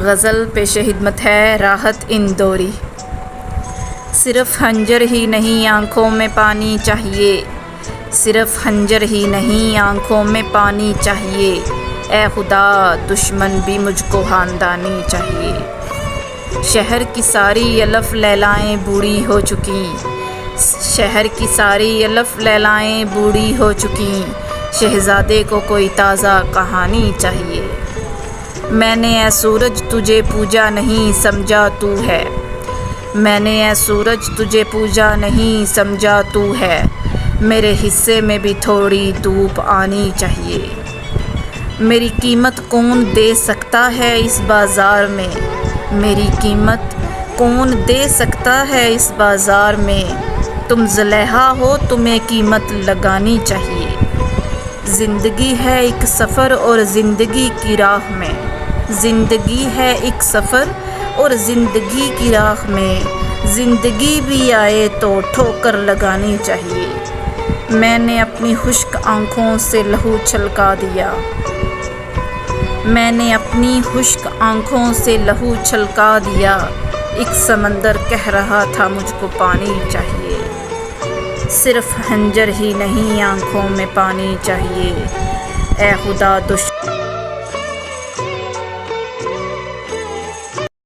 غزل پیش خدمت ہے راحت اندوری۔ صرف خنجر ہی نہیں آنکھوں میں پانی چاہیے، صرف خنجر ہی نہیں آنکھوں میں پانی چاہیے، اے خدا دشمن بھی مجھ کو خاندانی چاہیے۔ شہر کی ساری الف لیلائیں بوڑھی ہو چکیں، شہر کی ساری الف لیلائیں بوڑھی ہو چکیں، شہزادے کو کوئی تازہ کہانی چاہیے۔ میں نے اے سورج تجھے پوجا نہیں سمجھا تو ہے، میں نے اے سورج تجھے پوجا نہیں سمجھا تو ہے، میرے حصے میں بھی تھوڑی دھوپ آنی چاہیے۔ میری قیمت کون دے سکتا ہے اس بازار میں، میری قیمت کون دے سکتا ہے اس بازار میں، تم زلیخا ہو تمہیں قیمت لگانی چاہیے۔ زندگی ہے ایک سفر اور زندگی کی راہ میں، زندگی ہے ایک سفر اور زندگی کی راہ میں، زندگی بھی آئے تو ٹھوکر لگانی چاہیے۔ میں نے اپنی خشک آنکھوں سے لہو چھلکا دیا، میں نے اپنی خشک آنکھوں سے لہو چھلکا دیا، ایک سمندر کہہ رہا تھا مجھ کو پانی چاہیے۔ صرف خنجر ہی نہیں آنکھوں میں پانی چاہیے، اے خدا